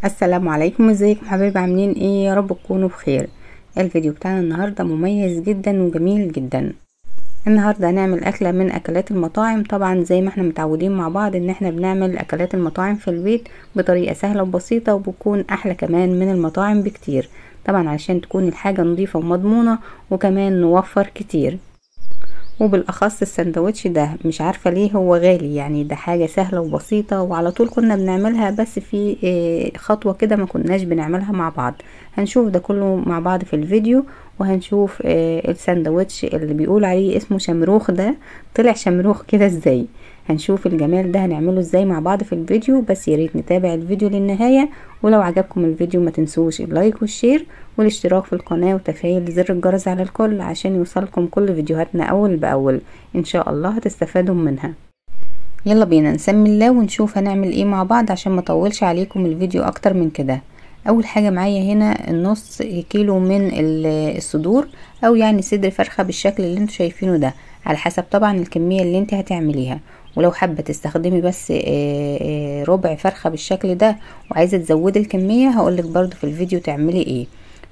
السلام عليكم، ازيكم حبايبي؟ عاملين ايه؟ يا رب تكونوا بخير. الفيديو بتاعنا النهارده مميز جدا وجميل جدا. النهارده هنعمل اكله من اكلات المطاعم، طبعا زي ما احنا متعودين مع بعض ان احنا بنعمل اكلات المطاعم في البيت بطريقه سهله وبسيطه، وبتكون احلى كمان من المطاعم بكتير، طبعا عشان تكون الحاجه نظيفه ومضمونه، وكمان نوفر كتير. وبالاخص السندوتش ده مش عارفه ليه هو غالي، يعني ده حاجه سهله وبسيطه وعلى طول كنا بنعملها، بس في خطوه كده ما كناش بنعملها مع بعض. هنشوف ده كله مع بعض في الفيديو، وهنشوف السندوتش اللي بيقول عليه اسمه شمروخ ده طلع شمروخ كده ازاي. هنشوف الجمال ده هنعمله ازاي مع بعض في الفيديو، بس ياريت نتابع الفيديو للنهايه. ولو عجبكم الفيديو ما تنسوش اللايك والشير والاشتراك في القناة وتفعيل زر الجرس على الكل عشان يوصلكم كل فيديوهاتنا اول باول، ان شاء الله هتستفادوا منها. يلا بينا نسمي الله ونشوف هنعمل ايه مع بعض عشان ما اطولش عليكم الفيديو اكتر من كده. اول حاجة معايا هنا نص كيلو من الصدور، او يعني صدر فرخة بالشكل اللي انتوا شايفينه ده، على حسب طبعا الكمية اللي انت هتعمليها. ولو حابة تستخدمي بس ربع فرخة بالشكل ده وعايزة تزودي الكمية هقولك برضو في الفيديو تعملي ايه.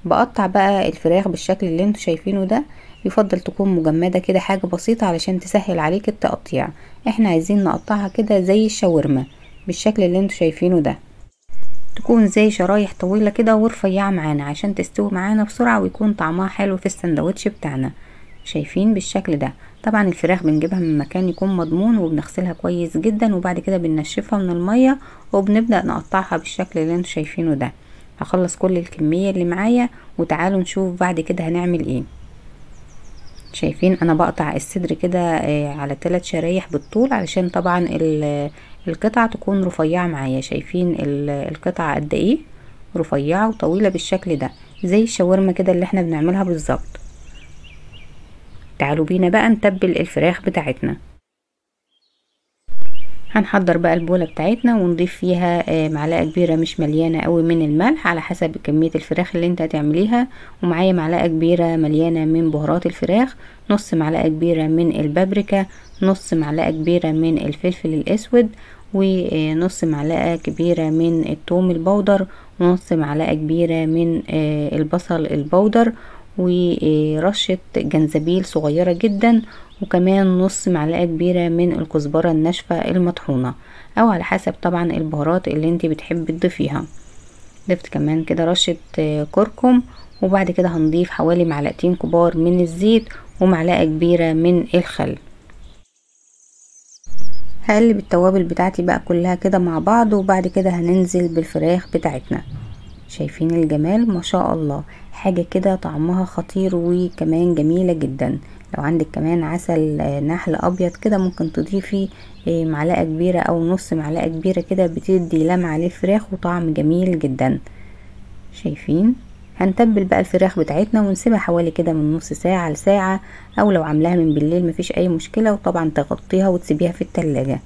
بقطع بقى الفراخ بالشكل اللي انتوا شايفينه ده، يفضل تكون مجمدة كده، حاجة بسيطة علشان تسهل عليك التقطيع. احنا عايزين نقطعها كده زي الشاورما بالشكل اللي انتوا شايفينه ده، تكون زي شرايح طويلة كده ورفيعة معانا عشان تستوي معانا بسرعة ويكون طعمها حلو في السندوتش بتاعنا. شايفين بالشكل ده؟ طبعا الفراخ بنجيبها من مكان يكون مضمون وبنغسلها كويس جدا، وبعد كده بننشفها من المية وبنبدأ نقطعها بالشكل اللي انتوا شايفينه ده. هخلص كل الكمية اللي معايا وتعالوا نشوف بعد كده هنعمل ايه. شايفين انا بقطع الصدر كده على 3 شرايح بالطول، علشان طبعا القطعة تكون رفيعة معايا. شايفين القطعة قد ايه رفيعة وطويلة بالشكل ده، زي الشاورما كده اللي احنا بنعملها بالظبط. تعالوا بينا بقى نتبل الفراخ بتاعتنا. هنحضر بقى البولة بتاعتنا ونضيف فيها معلقة كبيرة مش مليانة قوي من الملح على حسب كمية الفراخ اللي انت هتعمليها، ومعايا معلقة كبيرة مليانة من بهارات الفراخ، نص معلقة كبيرة من البابريكا، نص معلقة كبيرة من الفلفل الاسود، ونص معلقة كبيرة من الثوم البودر، ونص معلقة كبيرة من البصل البودر، ورشة جنزبيل صغيرة جدا، وكمان نص معلقة كبيرة من الكزبرة الناشفة المطحونة، او على حسب طبعا البهارات اللي انت بتحبي تضيفيها. ضفت كمان كده رشة كركم، وبعد كده هنضيف حوالي معلقتين كبار من الزيت ومعلقة كبيرة من الخل. هقلب التوابل بتاعتي بقى كلها كده مع بعض، وبعد كده هننزل بالفراخ بتاعتنا. شايفين الجمال؟ ما شاء الله، حاجة كده طعمها خطير وكمان جميلة جدا. لو عندك كمان عسل نحل ابيض كده ممكن تضيفي معلقة كبيرة او نص معلقة كبيرة كده، بتدي لمعة للفراخ وطعم جميل جدا. شايفين؟ هنتبل بقى الفراخ بتاعتنا ونسيبها حوالي كده من نص ساعة لساعة، او لو عاملاها من بالليل مفيش اي مشكلة، وطبعا تغطيها وتسيبيها في التلاجة.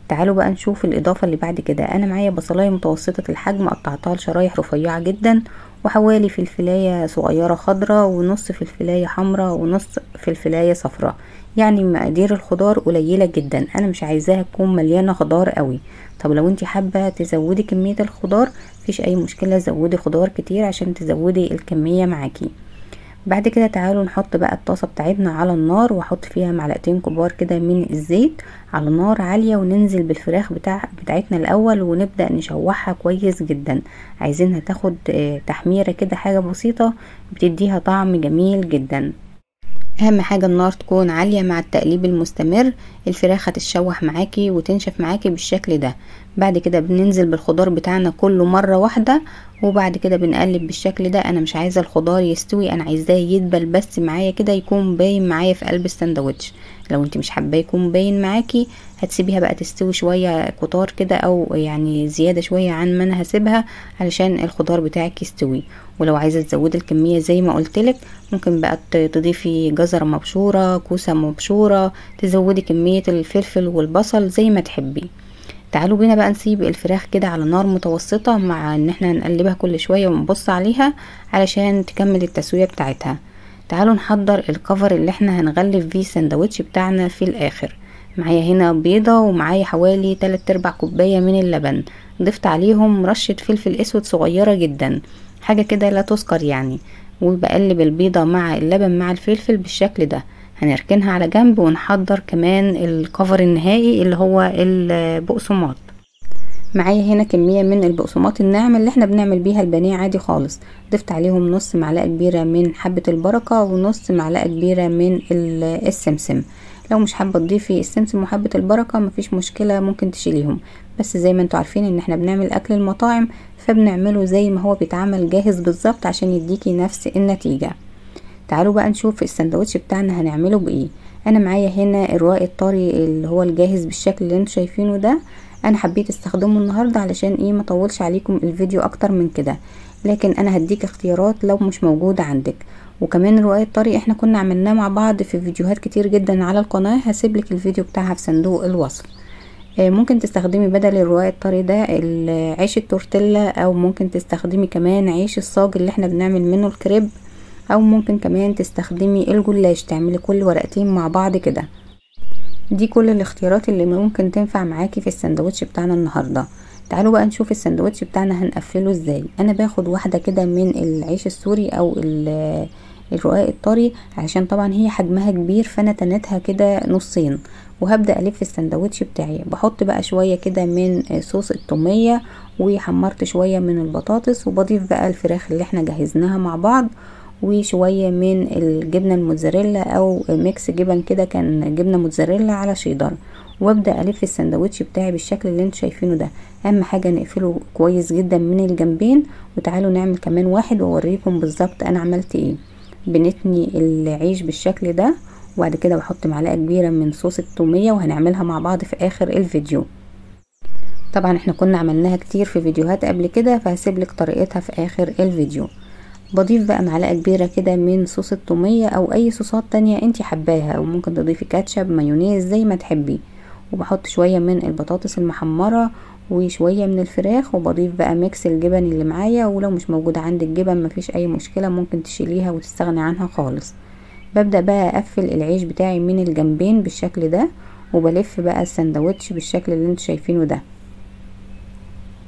تعالوا بقى نشوف الاضافة اللي بعد كده. انا معايا بصلاية متوسطة الحجم قطعتها لشرايح رفيعة جدا، وحوالي فلفلاية صغيرة خضراء، ونص فلفلاية حمراء، ونص فلفلاية صفراء. يعني مقادير الخضار قليلة جدا، انا مش عايزاها تكون مليانة خضار قوي. طب لو انت حابة تزودي كمية الخضار مفيش اي مشكلة، زودي خضار كتير عشان تزودي الكمية معاكي. بعد كده تعالوا نحط بقى الطاسة بتاعتنا على النار، واحط فيها معلقتين كبار كده من الزيت على نار عالية، وننزل بالفراخ بتاعتنا الاول ونبدأ نشوحها كويس جدا. عايزينها تاخد تحميرة كده، حاجة بسيطة بتديها طعم جميل جدا. اهم حاجة النار تكون عالية مع التقليب المستمر، الفراخ هتتشوح معاكي وتنشف معاكي بالشكل ده. بعد كده بننزل بالخضار بتاعنا كله مرة واحدة، وبعد كده بنقلب بالشكل ده. انا مش عايزة الخضار يستوي، انا عايزاه يدبل بس معايا كده، يكون باين معايا في قلب الساندوتش. لو انت مش حابة يكون باين معاكي هتسيبيها بقى تستوي شوية كتار كده، او يعني زيادة شوية عن ما انا هسيبها علشان الخضار بتاعك يستوي. ولو عايزة تزودي الكمية زي ما قلتلك ممكن بقى تضيفي جزر مبشورة، كوسة مبشورة، تزودي كمية الفلفل والبصل زي ما تحبي. تعالوا بينا بقى نسيب الفراخ كده على نار متوسطة، مع ان احنا نقلبها كل شوية ونبص عليها علشان تكمل التسوية بتاعتها. تعالوا نحضر الكفر اللي احنا هنغلف فيه الساندوتش بتاعنا في الاخر. معايا هنا بيضة، ومعايا حوالي 3/4 كوباية من اللبن. ضفت عليهم رشة فلفل اسود صغيرة جدا، حاجة كده لا تذكر يعني. وبقلب البيضة مع اللبن مع الفلفل بالشكل ده. هنركنها على جنب ونحضر كمان الكفر النهائي اللي هو البقسماط. معايا هنا كمية من البقسماط الناعم اللي احنا بنعمل بيها البانيه عادي خالص. ضفت عليهم نص معلقة كبيرة من حبة البركة ونص معلقة كبيرة من السمسم. لو مش حابة تضيفي السمسم وحبة البركة مفيش مشكلة، ممكن تشيليهم، بس زي ما انتوا عارفين ان احنا بنعمل اكل المطاعم فبنعمله زي ما هو بيتعمل جاهز بالظبط عشان يديكي نفس النتيجة. تعالوا بقى نشوف السندوتش بتاعنا هنعمله بايه. انا معايا هنا الرقاق الطري اللي هو الجاهز بالشكل اللي انتوا شايفينه ده. انا حبيت استخدمه النهارده علشان ايه ما اطولش عليكم الفيديو اكتر من كده، لكن انا هديك اختيارات لو مش موجوده عندك. وكمان الرقاق الطري احنا كنا عملناه مع بعض في فيديوهات كتير جدا على القناه، هسيبلك الفيديو بتاعها في صندوق الوصف. ممكن تستخدمي بدل الرقاق الطري ده عيش التورتيلا، او ممكن تستخدمي كمان عيش الصاج اللي احنا بنعمل منه الكريب، او ممكن كمان تستخدمي الجلاش تعملي كل ورقتين مع بعض كده. دي كل الاختيارات اللي ممكن تنفع معاكي في السندوتش بتاعنا النهارده. تعالوا بقى نشوف السندوتش بتاعنا هنقفله ازاي. انا باخد واحده كده من العيش السوري او الرقاق الطري عشان طبعا هي حجمها كبير، فانا تنتها كده نصين وهبدا الف السندوتش بتاعي. بحط بقى شويه كده من صوص التوميه وحمرت شويه من البطاطس، وبضيف بقى الفراخ اللي احنا جهزناها مع بعض وشوية من الجبنة الموتزاريلا او ميكس جبن كده، كان جبنة موتزاريلا على شيدر، وابدأ الف السندوتش بتاعي بالشكل اللي انتوا شايفينه ده. اهم حاجة نقفله كويس جدا من الجنبين. وتعالوا نعمل كمان واحد واوريكم بالظبط انا عملت ايه. بنتني العيش بالشكل ده، وبعد كده بحط معلقة كبيرة من صوص التومية، وهنعملها مع بعض في اخر الفيديو. طبعا احنا كنا عملناها كتير في فيديوهات قبل كده، فهسيبلك طريقتها في اخر الفيديو. بضيف بقى معلقة كبيرة كده من صوص التومية او اي صوصات تانية انتي حباها، او ممكن تضيفي كاتشب مايونيز زي ما تحبي. وبحط شوية من البطاطس المحمرة وشوية من الفراخ، وبضيف بقى ميكس الجبن اللي معايا، ولو مش موجودة عندك جبن مفيش اي مشكلة، ممكن تشيليها وتستغني عنها خالص. ببدأ بقى اقفل العيش بتاعي من الجنبين بالشكل ده، وبلف بقى السندوتش بالشكل اللي انتوا شايفينه ده.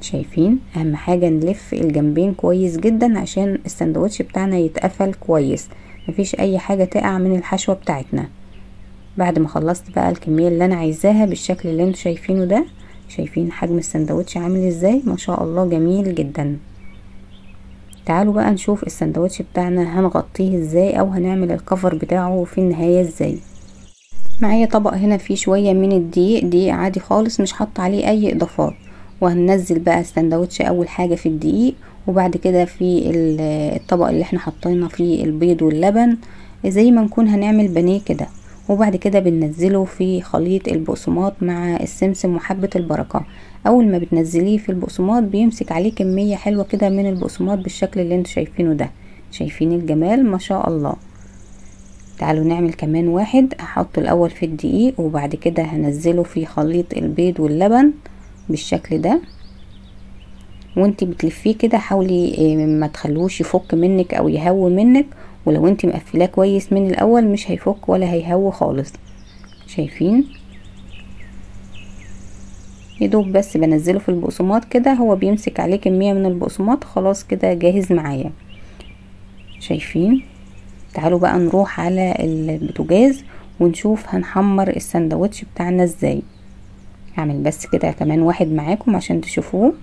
شايفين؟ اهم حاجة نلف الجنبين كويس جدا عشان السندوتش بتاعنا يتقفل كويس، مفيش اي حاجة تقع من الحشوة بتاعتنا. بعد ما خلصت بقى الكمية اللي انا عايزاها بالشكل اللي انتوا شايفينه ده، شايفين حجم السندوتش عامل ازاي؟ ما شاء الله جميل جدا. تعالوا بقى نشوف السندوتش بتاعنا هنغطيه ازاي، او هنعمل الكفر بتاعه في النهاية ازاي. معايا طبق هنا فيه شوية من الدقيق، دقيق عادي خالص مش حط عليه اي اضافات، وهننزل بقى السندوتش اول حاجة في الدقيق، وبعد كده في الطبق اللي احنا حطينا فيه البيض واللبن زي ما نكون هنعمل بانيه كده. وبعد كده بننزله في خليط البقسماط مع السمسم وحبة البركة. اول ما بتنزليه في البقسماط بيمسك عليه كمية حلوة كده من البقسماط بالشكل اللي انتوا شايفينه ده. شايفين الجمال؟ ما شاء الله. تعالوا نعمل كمان واحد. هحطه الاول في الدقيق، وبعد كده هنزله في خليط البيض واللبن بالشكل ده. وانتي بتلفيه كده حاولي ما تخلوش يفك منك او يهوي منك، ولو انتي مقفلاه كويس من الاول مش هيفك ولا هيهوي خالص. شايفين؟ يدوب بس بنزله في البقسماط كده، هو بيمسك عليه كمية من البقسماط، خلاص كده جاهز معايا. شايفين؟ تعالوا بقى نروح على البوتاجاز ونشوف هنحمر السندوتش بتاعنا ازاي. هعمل بس كده كمان واحد معاكم عشان تشوفوه.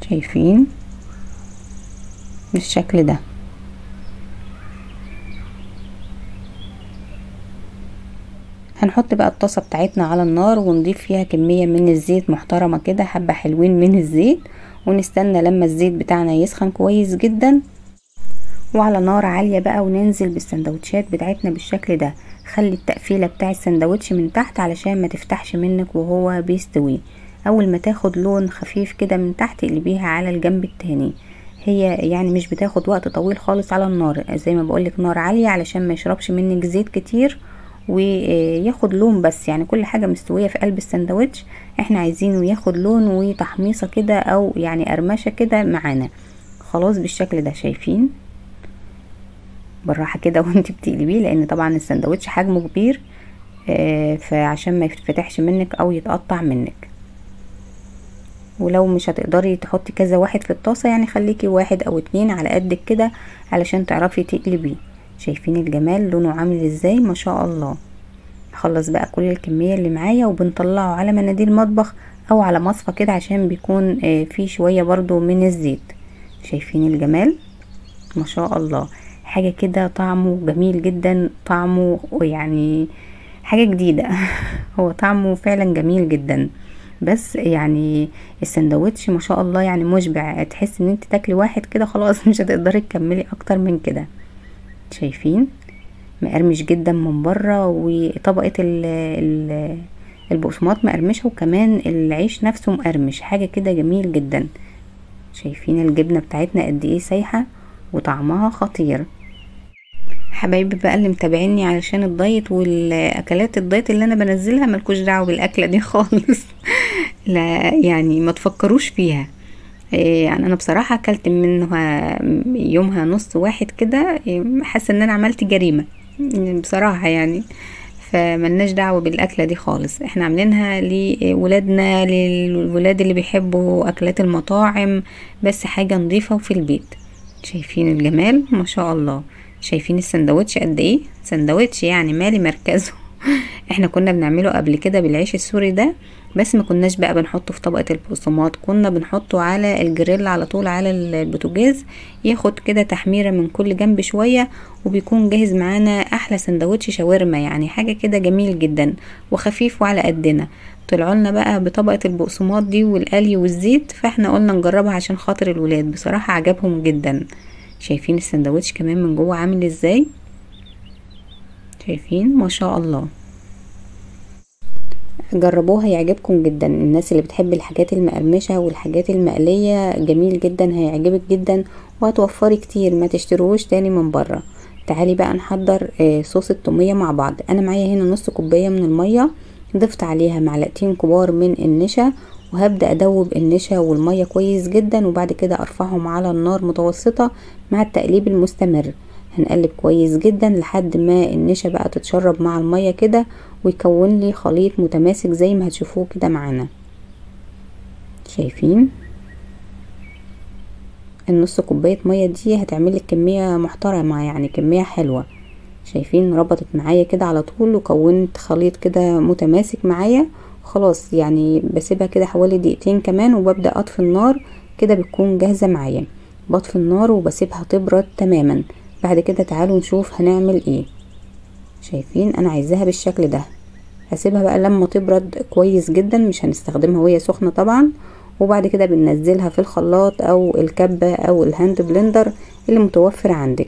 شايفين بالشكل ده؟ هنحط بقى الطاسة بتاعتنا على النار ونضيف فيها كمية من الزيت محترمة كده، حبة حلوين من الزيت، ونستنى لما الزيت بتاعنا يسخن كويس جدا، وعلى نار عالية بقى، وننزل بالسندوتشات بتاعتنا بالشكل ده. خلي التقفيلة بتاع السندوتش من تحت علشان ما تفتحش منك وهو بيستوي. اول ما تاخد لون خفيف كده من تحت اقلبيها على الجنب التاني. هي يعني مش بتاخد وقت طويل خالص على النار، زي ما بقولك نار عالية علشان ما يشربش منك زيت كتير وياخد لون، بس يعني كل حاجة مستوية في قلب السندوتش احنا عايزينه ياخد لون وتحميصة كده، او يعني قرمشة كده معانا. خلاص بالشكل ده. شايفين؟ بالراحة كده وانت بتقلبيه، لان طبعا السندوتش حجمه كبير، فعشان ما يتفتحش منك او يتقطع منك. ولو مش هتقدري تحطي كذا واحد في الطاسة يعني خليكي واحد او اتنين على قدك كده علشان تعرفي تقلبيه. شايفين الجمال لونه عامل ازاي ما شاء الله. هخلص بقى كل الكمية اللي معايا وبنطلعه على مناديل مطبخ او على مصفى كده عشان بيكون فيه شوية برضو من الزيت. شايفين الجمال ما شاء الله. حاجة كده طعمه جميل جدا، طعمه يعني حاجة جديدة هو طعمه فعلا جميل جدا. بس يعني السندوتش ما شاء الله يعني مشبع، تحس ان انت تاكلي واحد كده خلاص مش هتقدري تكملي اكتر من كده. شايفين مقرمش جدا من بره، وطبقة البقسماط مقرمشة، وكمان العيش نفسه مقرمش، حاجة كده جميل جدا. شايفين الجبنة بتاعتنا قد ايه سايحة وطعمها خطير. حبايبي بقى اللي متابعيني علشان الدايت والاكلات الدايت اللي انا بنزلها ملكوش دعوه بالاكله دي خالص لا يعني ما تفكروش فيها. يعني انا بصراحه اكلت منها يومها نص واحد كده، حاسه ان انا عملت جريمه بصراحه يعني. فملناش دعوه بالاكله دي خالص، احنا عاملينها لولادنا، للولاد اللي بيحبوا اكلات المطاعم، بس حاجه نظيفه وفي البيت. شايفين الجمال ما شاء الله. شايفين السندوتش قد ايه سندوتش يعني مالي مركزه احنا كنا بنعمله قبل كده بالعيش السوري ده، بس ما كناش بقى بنحطه في طبقة البقسماط، كنا بنحطه على الجريل على طول على البوتاجاز، ياخد كده تحميرة من كل جنب شوية، وبيكون جاهز معانا احلى سندوتش شاورما، يعني حاجة كده جميل جدا وخفيف وعلى قدنا. طلعولنا بقى بطبقة البقسماط دي والقلي والزيت، فاحنا قلنا نجربها عشان خاطر الولاد، بصراحة عجبهم جدا. شايفين السندوتش كمان من جوه عامل ازاي، شايفين ما شاء الله. جربوها هيعجبكم جدا، الناس اللي بتحب الحاجات المقرمشة والحاجات المقلية جميل جدا، هيعجبك جدا وهتوفري كتير، ما تشتروش تاني من بره. تعالي بقى نحضر صوص التومية مع بعض. انا معايا هنا نص كوباية من المية، ضفت عليها معلقتين كبار من النشا، وهبدأ ادوب النشا والمية كويس جدا، وبعد كده ارفعهم على النار متوسطة مع التقليب المستمر. هنقلب كويس جدا لحد ما النشا بقى تتشرب مع المية كده، ويكون لي خليط متماسك زي ما هتشوفوه كده معانا. شايفين النص كوباية مية دي هتعمل لك كمية محترمة، يعني كمية حلوة. شايفين ربطت معايا كده على طول، وكونت خليط كده متماسك معايا. خلاص يعني بسيبها كده حوالي دقيقتين كمان، وببدأ اطفي النار كده، بتكون جاهزة معايا. بطفي النار وبسيبها تبرد تماما. بعد كده تعالوا نشوف هنعمل ايه. شايفين انا عايزاها بالشكل ده، هسيبها بقى لما تبرد كويس جدا، مش هنستخدمها وهي سخنة طبعا. وبعد كده بننزلها في الخلاط او الكبة او الهاند بلندر اللي متوفر عندك.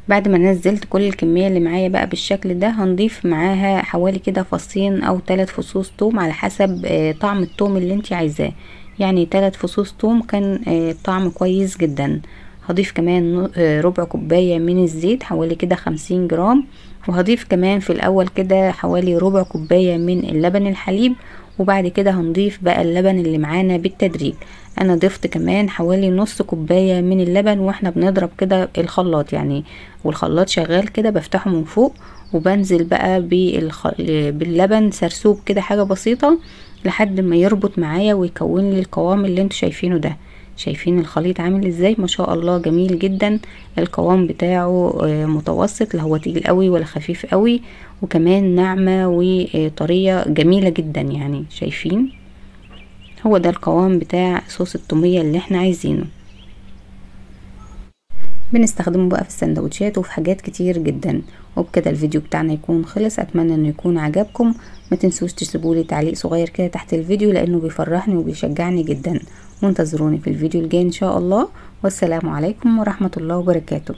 بعد ما نزلت كل الكمية اللي معايا بقى بالشكل ده، هنضيف معاها حوالي كده فصين او 3 فصوص توم على حسب طعم التوم اللي انت عايزاه، يعني 3 فصوص توم كان طعم كويس جدا. هضيف كمان ربع كوباية من الزيت حوالي كده 50 جرام، وهضيف كمان في الاول كده حوالي ربع كوباية من اللبن الحليب، وبعد كده هنضيف بقى اللبن اللي معانا بالتدريج. انا ضفت كمان حوالي نص كوباية من اللبن، واحنا بنضرب كده الخلاط يعني، والخلاط شغال كده بفتحه من فوق، وبنزل بقى باللبن سرسوب كده حاجة بسيطة لحد ما يربط معايا ويكون لي القوام اللي انتوا شايفينه ده. شايفين الخليط عامل ازاي ما شاء الله، جميل جدا. القوام بتاعه متوسط، لا هو تقيل قوي ولا خفيف قوي، وكمان ناعمة وطرية جميلة جدا يعني. شايفين هو ده القوام بتاع صوص التومية اللي احنا عايزينه. بنستخدمه بقى في السندوتشات وفي حاجات كتير جدا. وبكده الفيديو بتاعنا يكون خلص، اتمنى انه يكون عجبكم. ما تنسوش تسيبولي تعليق صغير كده تحت الفيديو، لانه بيفرحني وبيشجعني جدا. وانتظروني في الفيديو الجاي ان شاء الله، والسلام عليكم ورحمة الله وبركاته.